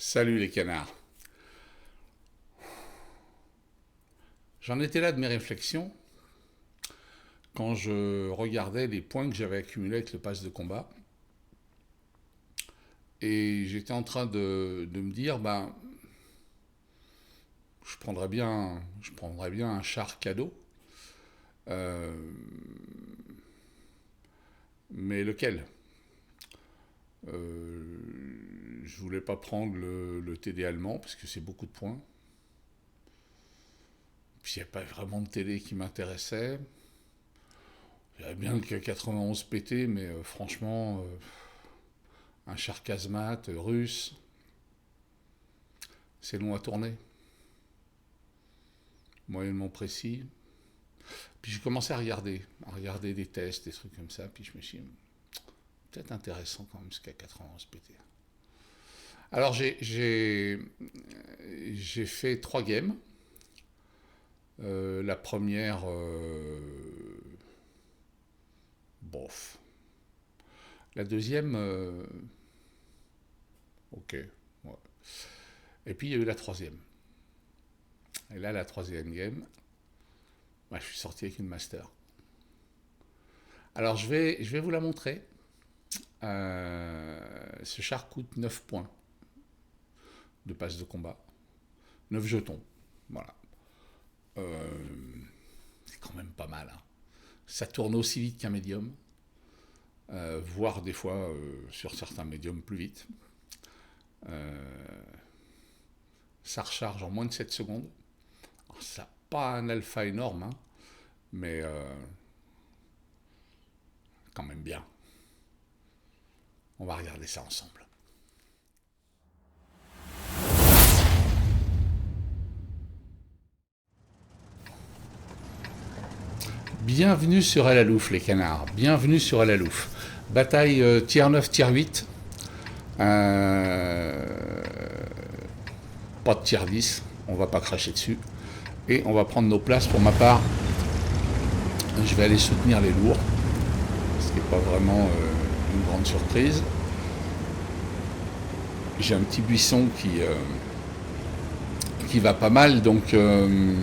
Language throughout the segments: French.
Salut les canards. J'en étais là de mes réflexions quand je regardais les points que j'avais accumulés avec le pass de combat. Et j'étais en train de me dire, je prendrais bien un char cadeau. Euh, mais lequel? Je voulais pas prendre le TD allemand parce que c'est beaucoup de points. Puis il n'y a pas vraiment de télé qui m'intéressait. Il y avait bien le K91 PT, mais franchement, un char casemate russe, c'est long à tourner, moyennement précis. Puis j'ai commencé à regarder des tests, des trucs comme ça, puis je me suis dit, peut-être intéressant quand même ce K91 PT. Alors j'ai fait 3 games. La première, bof. La deuxième, ok. Ouais. Et puis il y a eu la troisième. Et là, la troisième game, je suis sorti avec une master. Alors je vais vous la montrer. Ce char coûte 9 points de passe de combat. 9 jetons. Voilà. Euh, c'est quand même pas mal, hein. Ça tourne aussi vite qu'un médium, voire des fois sur certains médiums plus vite. Euh, Ça recharge en moins de 7 secondes. Alors, ça n'a pas un alpha énorme, hein, mais quand même bien. On va regarder ça ensemble. Bienvenue sur El Alouf, les canards. Bienvenue sur El Alouf. Bataille tier 9, tier 8. Pas de tier 10. On va pas cracher dessus. Et on va prendre nos places. Pour ma part, je vais aller soutenir les lourds. Ce qui n'est pas vraiment une grande surprise. J'ai un petit buisson qui va pas mal, donc je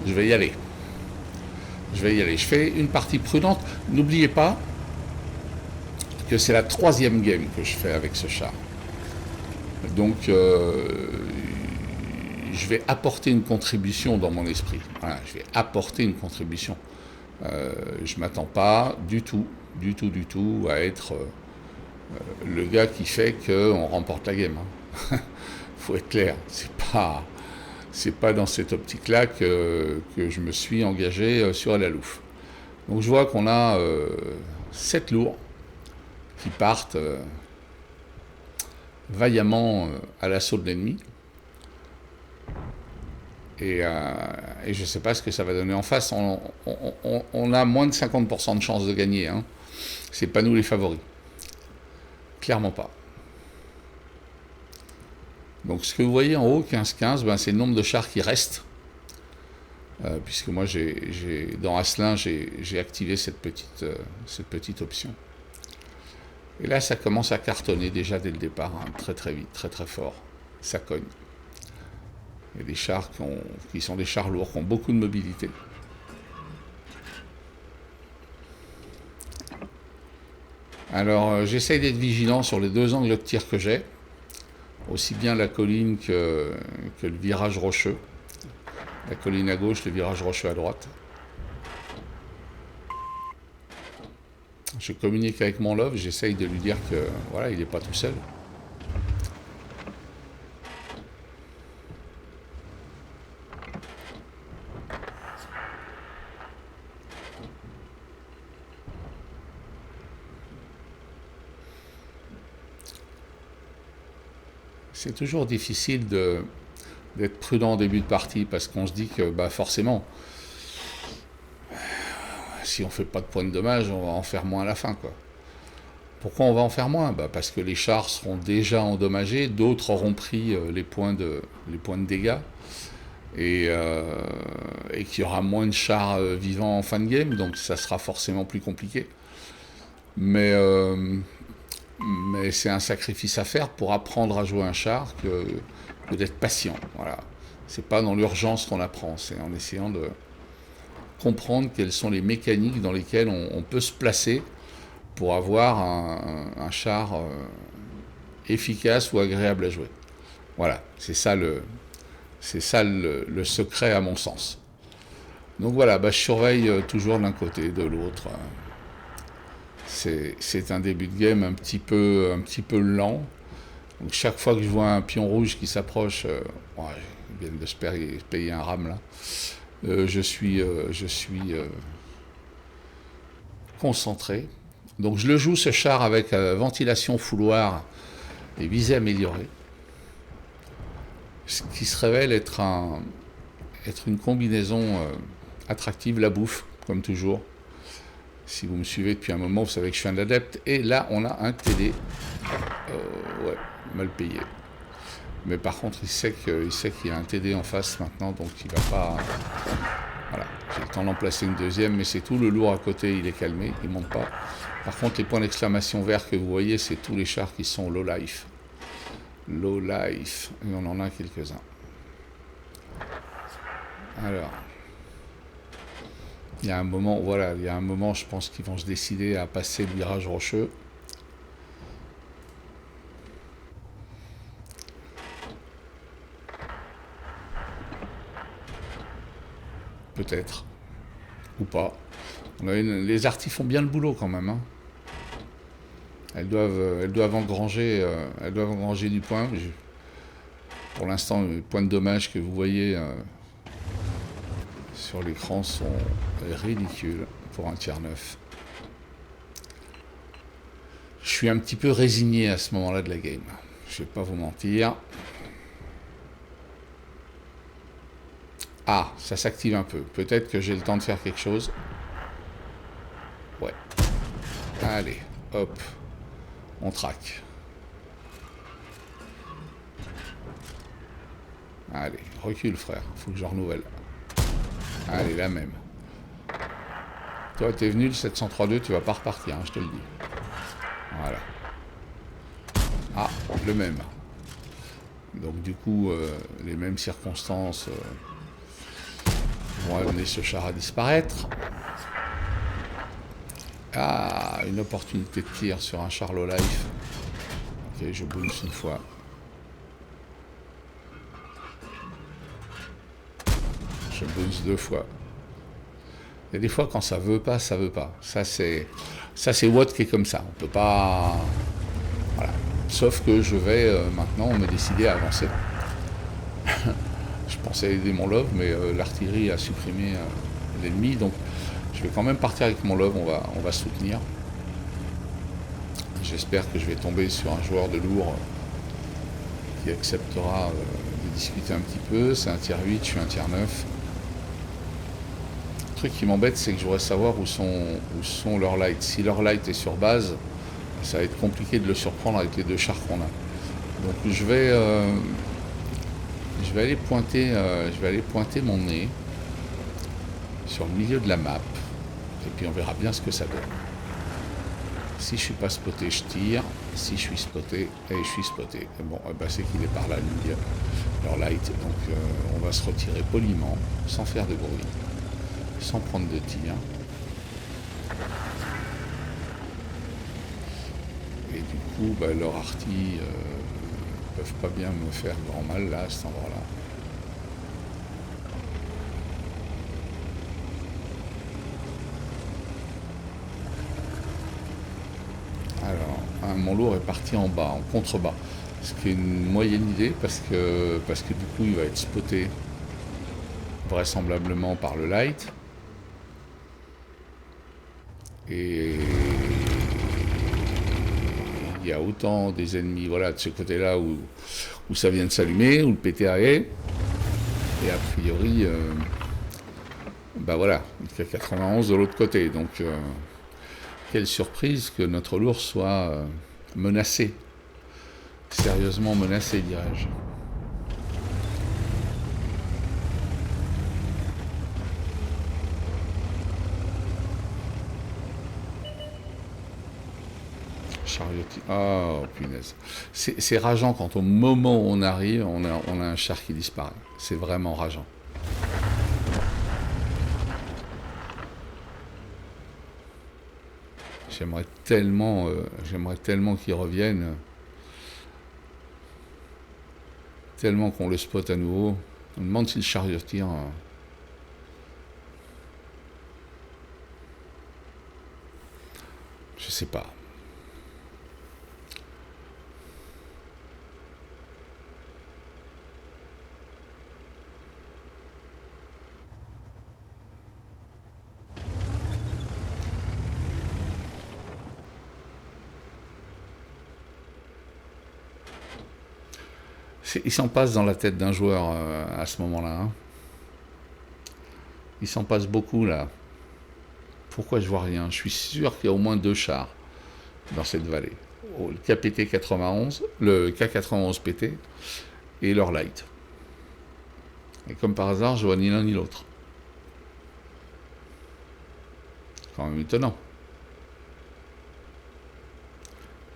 vais y aller. Je fais une partie prudente. N'oubliez pas que c'est la troisième game que je fais avec ce char. Donc je vais apporter une contribution dans mon esprit. Voilà, je vais apporter une contribution. Je ne m'attends pas du tout à être le gars qui fait qu'on remporte la game. Faut être clair. C'est pas dans cette optique-là que je me suis engagé sur El Alouf. Donc je vois qu'on a 7 lourds qui partent vaillamment à l'assaut de l'ennemi. Et je ne sais pas ce que ça va donner en face. On a moins de 50% de chances de gagner, hein. C'est pas nous les favoris. Clairement pas. Donc ce que vous voyez en haut, 15-15, c'est le nombre de chars qui restent. Puisque moi, dans Asselin, j'ai activé cette petite option. Et là, ça commence à cartonner déjà dès le départ, hein, très très vite, très très fort. Ça cogne. Il y a des chars qui sont des chars lourds, qui ont beaucoup de mobilité. Alors, j'essaye d'être vigilant sur les 2 angles de tir que j'ai, aussi bien la colline que le virage rocheux. La colline à gauche, le virage rocheux à droite. Je communique avec mon love, j'essaye de lui dire que voilà, il n'est pas tout seul. C'est toujours difficile d'être prudent au début de partie parce qu'on se dit que forcément, si on ne fait pas de points de dommage, on va en faire moins à la fin, quoi. Pourquoi on va en faire moins? Parce que les chars seront déjà endommagés, d'autres auront pris les points de dégâts, et qu'il y aura moins de chars vivants en fin de game, donc ça sera forcément plus compliqué. Mais mais c'est un sacrifice à faire pour apprendre à jouer un char que d'être patient. Voilà. C'est pas dans l'urgence qu'on apprend, c'est en essayant de comprendre quelles sont les mécaniques dans lesquelles on peut se placer pour avoir un char efficace ou agréable à jouer. Voilà, c'est ça le secret à mon sens. Donc voilà, je surveille toujours d'un côté, de l'autre. C'est un début de game un petit peu lent. Donc chaque fois que je vois un pion rouge qui s'approche, ils viennent de se payer un ram là, je suis concentré. Donc je le joue ce char avec ventilation fouloir et visée améliorée. Ce qui se révèle être une combinaison attractive, la bouffe, comme toujours. Si vous me suivez depuis un moment, vous savez que je suis un adepte. Et là, on a un TD. Mal payé. Mais par contre, il sait qu'il y a un TD en face maintenant, donc il va pas... Voilà, j'ai le temps d'en placer une deuxième, mais c'est tout. Le lourd à côté, il est calmé, il monte pas. Par contre, les points d'exclamation verts que vous voyez, c'est tous les chars qui sont low life. Low life, et on en a quelques-uns. Alors... il y a un moment, je pense qu'ils vont se décider à passer le virage rocheux. Peut-être. Ou pas. Les artis font bien le boulot quand même. Hein. Elles doivent engranger du point. Pour l'instant, les points de dommage que vous voyez sur l'écran sont ridicules pour un tiers 9. Je suis un petit peu résigné à ce moment-là de la game. Je vais pas vous mentir. Ah, ça s'active un peu. Peut-être que j'ai le temps de faire quelque chose. Ouais. Allez, hop. On traque. Allez, recule frère. Faut que je renouvelle. Allez, la même. Toi, t'es venu le 703.2, tu vas pas repartir, hein, je te le dis. Voilà. Ah, le même. Donc du coup, les mêmes circonstances vont amener ce char à disparaître. Ah, une opportunité de tir sur un char low life. Ok, je bounce une fois. Je bounce deux fois. Et des fois, quand ça veut pas, ça veut pas. Ça, c'est Watt qui est comme ça. On peut pas... Voilà. Sauf que je vais maintenant me décider à avancer. Je pensais aider mon love, mais l'artillerie a supprimé l'ennemi. Donc, je vais quand même partir avec mon love. On va soutenir. J'espère que je vais tomber sur un joueur de lourd qui acceptera de discuter un petit peu. C'est un tiers 8, je suis un tiers 9. Le truc qui m'embête, c'est que je voudrais savoir où sont leurs lights. Si leur light est sur base, ça va être compliqué de le surprendre avec les deux chars qu'on a. Donc je vais aller pointer mon nez sur le milieu de la map, et puis on verra bien ce que ça donne. Si je suis pas spoté, je tire. Si je suis spoté, je suis spoté. Bon, c'est qu'il est par là, leur light. Donc on va se retirer poliment, sans faire de bruit, sans prendre de tir. Et du coup, leurs artis peuvent pas bien me faire grand mal là, à cet endroit-là. Alors, mon lourd est parti en bas, en contrebas. Ce qui est une moyenne idée parce que du coup il va être spoté vraisemblablement par le light. Et il y a autant des ennemis, voilà, de ce côté-là où ça vient de s'allumer, où le PTA est. Et a priori, voilà, il y a 91 de l'autre côté. Donc, quelle surprise que notre lourd soit menacé. Sérieusement menacé, dirais-je. Chariotier. Oh, punaise. C'est rageant quand au moment où on arrive, on a un char qui disparaît. C'est vraiment rageant. J'aimerais tellement qu'il revienne. Tellement qu'on le spot à nouveau. On me demande si le Chariotier... je sais pas. Il s'en passe dans la tête d'un joueur à ce moment-là. Hein. Il s'en passe beaucoup là. Pourquoi je vois rien? Je suis sûr qu'il y a au moins 2 chars dans cette vallée. Le KPT 91, le K91 PT et leur light. Et comme par hasard, je vois ni l'un ni l'autre. Quand même étonnant.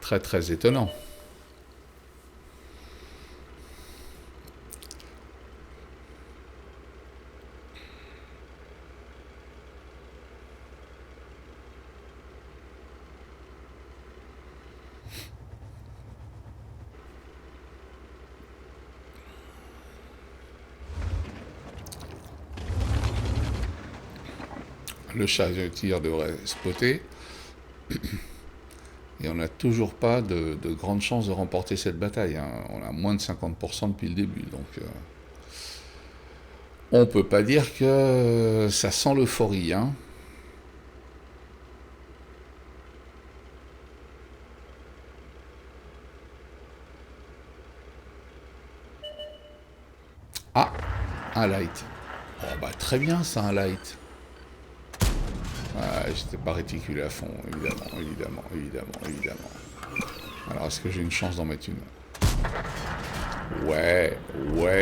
Très très étonnant. Le Chariotier devrait spotter. Et on n'a toujours pas de grandes chances de remporter cette bataille. Hein. On a moins de 50% depuis le début. Donc, on peut pas dire que ça sent l'euphorie. Hein. Ah, un light. Oh, bah, très bien, ça, un light. Ah, j'étais pas réticulé à fond, évidemment. Alors, est-ce que j'ai une chance d'en mettre une? Ouais,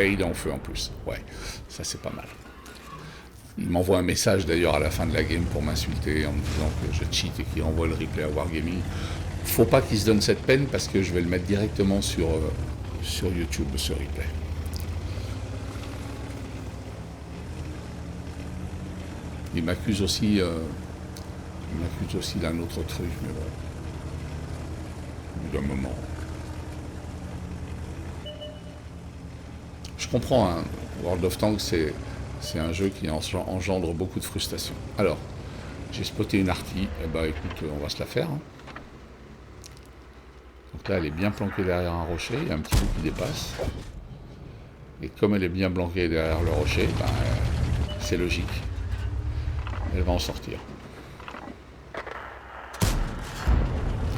il est en feu en plus. Ouais, ça c'est pas mal. Il m'envoie un message d'ailleurs à la fin de la game pour m'insulter en me disant que je cheat et qu'il renvoie le replay à Wargaming. Faut pas qu'il se donne cette peine parce que je vais le mettre directement sur YouTube, ce replay. Il m'accuse aussi d'un autre truc, mais bon. Au bout d'un moment. Je comprends, hein. World of Tanks, c'est un jeu qui engendre beaucoup de frustration. Alors, j'ai spoté une arty, eh ben écoute, on va se la faire. Hein. Donc là, elle est bien planquée derrière un rocher, il y a un petit bout qui dépasse. Et comme elle est bien planquée derrière le rocher, ben, c'est logique. Elle va en sortir.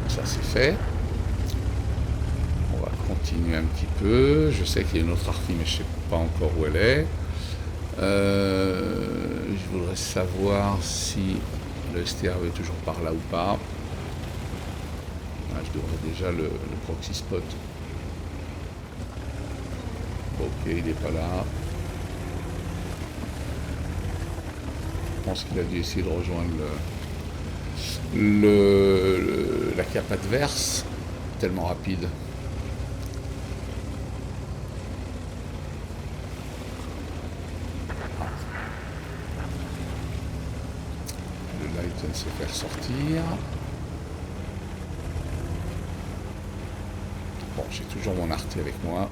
Ça c'est fait. On va continuer un petit peu. Je sais qu'il y a une autre arty, mais je ne sais pas encore où elle est. Je voudrais savoir si le STRV est toujours par là ou pas. Ah, je devrais déjà le proxy spot. Ok, il n'est pas là. Je pense qu'il a dû essayer de rejoindre la cape adverse, tellement rapide. Le light vient de se faire sortir. Bon, j'ai toujours mon arty avec moi.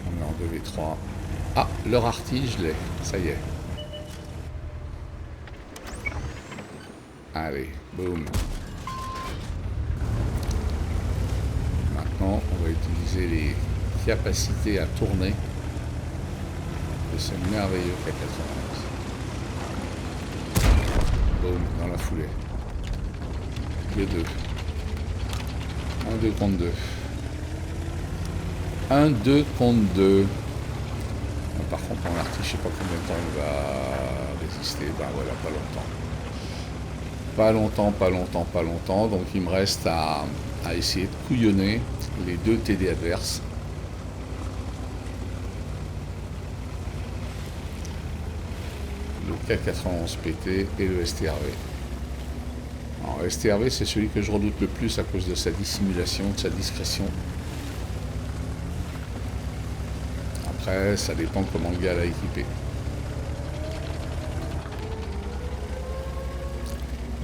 On est en 2v3. Ah, leur arty, je l'ai. Ça y est. Allez, boum. Maintenant, on va utiliser les capacités à tourner de ce merveilleux K91. Boum, dans la foulée. Les deux. 1-2 contre 2. 1-2 contre 2. Par contre, mon arty, je sais pas combien de temps il va résister. Ben voilà, pas longtemps. Donc il me reste à essayer de couillonner les deux TD adverses. Le K91 PT et le STRV. Alors, STRV, c'est celui que je redoute le plus à cause de sa dissimulation, de sa discrétion. Après, ça dépend comment le gars l'a équipé.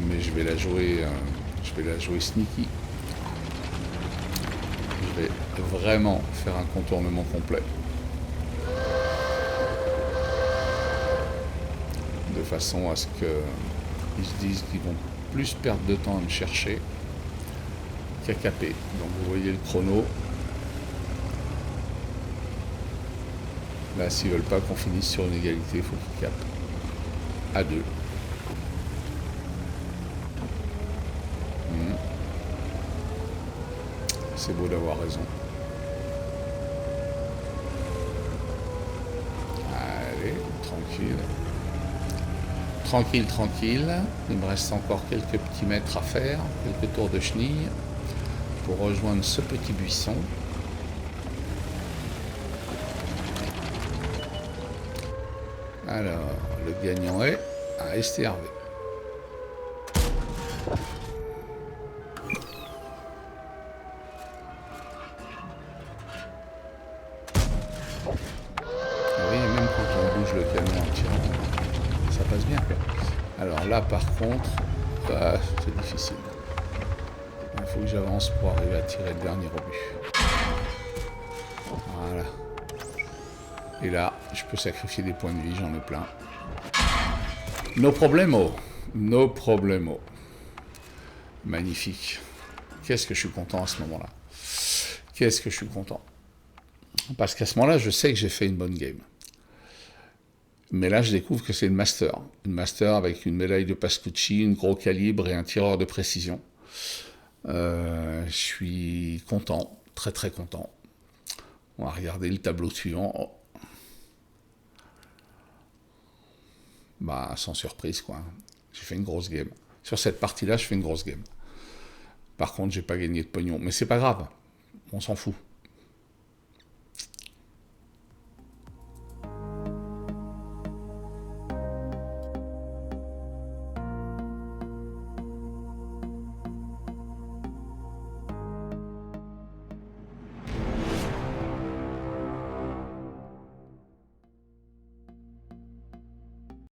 Mais je vais la jouer sneaky. Je vais vraiment faire un contournement complet. De façon à ce qu'ils se disent qu'ils vont plus perdre de temps à me chercher qu'à caper. Donc vous voyez le chrono. Là, s'ils veulent pas qu'on finisse sur une égalité, il faut qu'ils capent à 2. C'est beau d'avoir raison. Allez, tranquille. Tranquille, tranquille. Il me reste encore quelques petits mètres à faire, quelques tours de chenille pour rejoindre ce petit buisson. Alors, le gagnant est à STRV. Oui, même quand on bouge le camion en tirant, ça passe bien, quoi. Alors là, par contre, c'est difficile. Il faut que j'avance pour arriver à tirer le dernier obus. Voilà. Et là, je peux sacrifier des points de vie, j'en ai plein. No problemo. No problemo. Magnifique. Qu'est-ce que je suis content à ce moment-là. Qu'est-ce que je suis content. Parce qu'à ce moment-là, je sais que j'ai fait une bonne game. Mais là, je découvre que c'est une master. Une master avec une médaille de Pascucci, un gros calibre et un tireur de précision. Je suis content, très très content. On va regarder le tableau suivant. Oh. Bah, sans surprise, quoi. J'ai fait une grosse game. Sur cette partie-là, je fais une grosse game. Par contre, j'ai pas gagné de pognon. Mais c'est pas grave. On s'en fout.